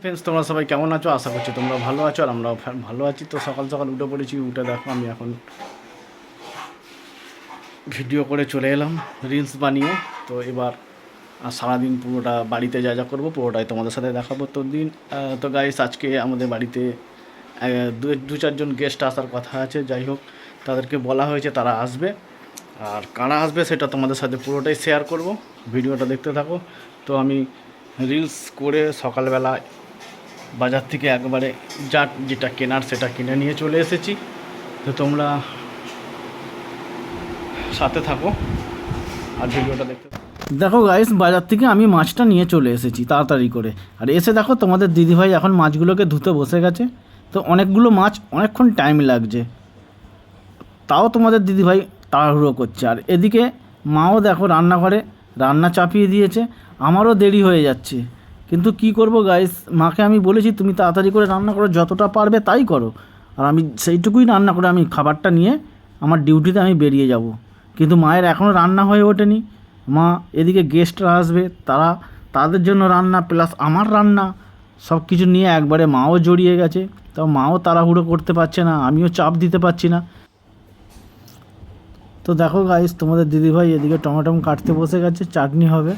Friends, তোমরা সবাই কেমন আছো? আশা করছি তোমরা ভালো আছো আর আমরাও ভালো আছি। তো সকাল সকাল উঠে পড়েছি। উঠে দেখো আমি এখন ভিডিও করে চলে এলাম রিলস বানিয়ে। তো এবার সারাদিন পুরোটা বাড়িতে যা যা করবো পুরোটাই তোমাদের সাথে দেখাবো। তো গাইস, আজকে আমাদের বাড়িতে দু চারজন গেস্ট আসার কথা আছে। যাই হোক, তাদেরকে বলা হয়েছে তারা আসবে, আর কারা আসবে সেটা তোমাদের সাথে পুরোটাই শেয়ার করব। ভিডিওটা দেখতে থাকো। তো আমি রিলস করে সকালবেলা বাজার থেকে একবারে যেটা কেনার সেটা কিনে নিয়ে চলে এসেছি। তো তোমরা সাথে থাকো আর ভিডিওটা দেখতে দেখো। গাইস, বাজার থেকে আমি মাছটা নিয়ে চলে এসেছি তাড়াতাড়ি করে। আর এসে দেখো তোমাদের দিদিভাই এখন মাছগুলোকে ধুতে বসে গেছে। তো অনেকগুলো মাছ, অনেকক্ষণ টাইম লাগছে, তাও তোমাদের দিদিভাই তাড়াহুড়ো করছে। আর এদিকে মাও দেখো রান্নাঘরে রান্না চাপিয়ে দিয়েছে। আমারও দেরি হয়ে যাচ্ছে, কিন্তু কি করব গাইস, মাকে আমি বলেছি তুমি তাড়াতাড়ি করে রান্না করো, যতটা পারবে তাই করো। আর আমি সেইটুকুই রান্না করে আমি খাবারটা নিয়ে আমার ডিউটিতে আমি বেরিয়ে যাব। কিন্তু মায়ের এখনও রান্না হয়ে ওঠেনি। মা এদিকে গেস্টরা আসবে, তাদের জন্য রান্না প্লাস আমার রান্না সব কিছু নিয়ে একবারে মাও জড়িয়ে গেছে। তো মাও তাড়াহুড়ো করতে পারছে না, আমিও চাপ দিতে পারছি না। তো দেখো গাইস, তোমাদের দিদিভাই এদিকে টমেটো কাটতে বসে গেছে, চাটনি হবে।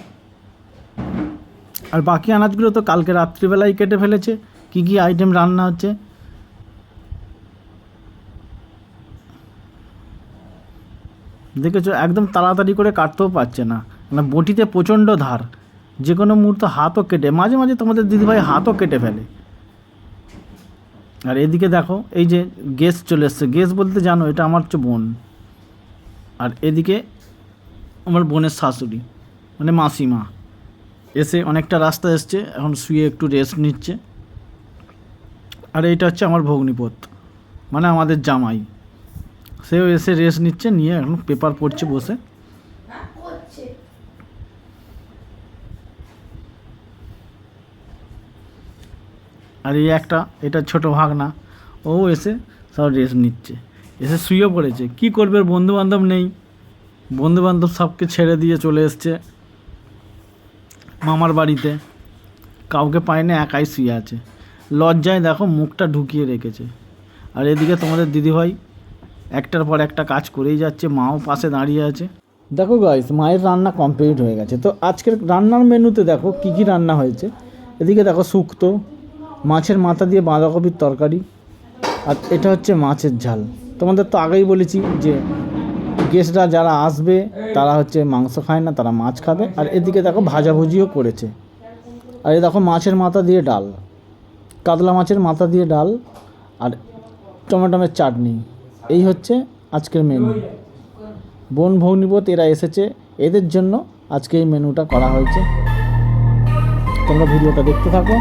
আর বাকি আনাজগুলো তো কালকে রাত্রিবেলায় কেটে ফেলেছে। কি কি আইটেম রান্না হচ্ছে দেখেছো, একদম তাড়াতাড়ি করে কাটতেও পারছে না, মানে বটিতে প্রচণ্ড ধার, যে কোনো মুহূর্তে হাতও কেটে, মাঝে মাঝে তোমাদের দিদিভাই হাতও কেটে ফেলে। আর এদিকে দেখো, এই যে গেস্ট চলে এসছে, গেস্ট বলতে জানো এটা আমার হচ্ছে বোন। আর এদিকে আমার বোনের শাশুড়ি মানে মাসিমা এসে অনেকটা রাস্তা এসছে, এখন শুয়ে একটু রেস্ট নিচ্ছে। আর এইটা হচ্ছে আমার ভগ্নিপত মানে আমাদের জামাই, সেও এসে রেস্ট নিচ্ছে, নিয়ে এখন পেপার পড়ছে বসে। আর এটা ছোট ভাগনা, ও এসে সব রেস্ট নিচ্ছে, এসে শুয়ে পড়েছে। কি করবে, বন্ধুবান্ধব নেই, বন্ধুবান্ধব সবকে ছেড়ে দিয়ে চলে এসছে মামার বাড়িতে, কাউকে পায় না, একাই শুয়ে আছে। লজ্জায় দেখো মুখটা ঢুকিয়ে রেখেছে। আর এদিকে তোমাদের দিদিভাই একটার পর একটা কাজ করেই যাচ্ছে, মাও পাশে দাঁড়িয়ে আছে। দেখো গাইস, মায়ের রান্না কমপ্লিট হয়ে গেছে। তো আজকের রান্নার মেনুতে দেখো কি কি রান্না হয়েছে। এদিকে দেখো শুক্তো, মাছের মাথা দিয়ে বাঁধাকপির তরকারি, আর এটা হচ্ছে মাছের ঝাল। তোমাদের তো আগেই বলেছি যে গেস্টরা যারা আসবে তারা হচ্ছে মাংস খায় না, তারা মাছ খাবে। আর এদিকে দেখো ভাজাভুজিও করেছে। আর এই দেখো মাছের মাথা দিয়ে ডাল, কাতলা মাছের মাথা দিয়ে ডাল, আর টমেটোমের চাটনি। এই হচ্ছে আজকের মেনু। বোন ভগ্নিপত এরা এসেছে, এদের জন্য আজকে এই মেনুটা করা হয়েছে। তোমরা ভিডিওটা দেখতে থাকো।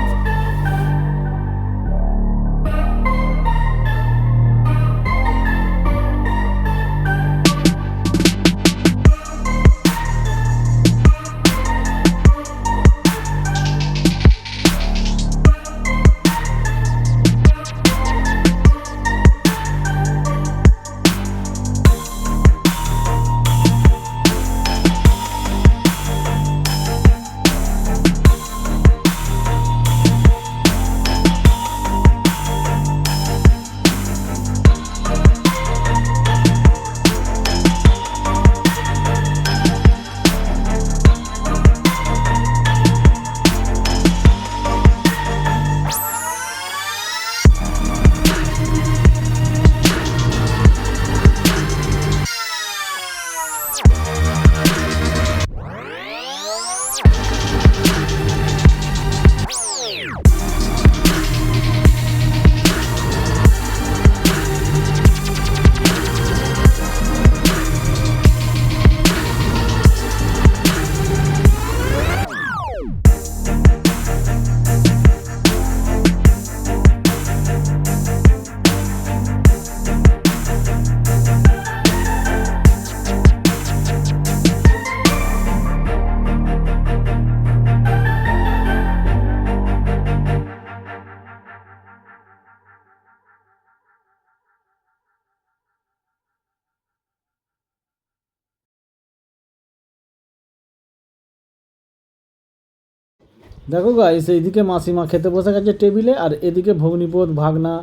দেখো গাইস, এইদিকে মাসিমা খেতে বসে গেছে টেবিলে, আর এদিকে ভগ্নিপথ ভাগনা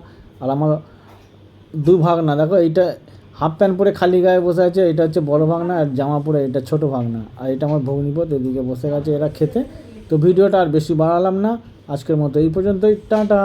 আর আমার দু ভাগনা। দেখো এইটা হাফ প্যান্ট পরে খালি গায়ে বসে আছে, এটা হচ্ছে বড় ভাগনা, আর জামা পরে এটা ছোট ভাগনা, আর এটা আমার ভগ্নিপথ। এদিকে বসে গেছে এরা খেতে। তো ভিডিওটা আর বেশি বাড়ালাম না, আজকের মতো এই পর্যন্তই, টাটা।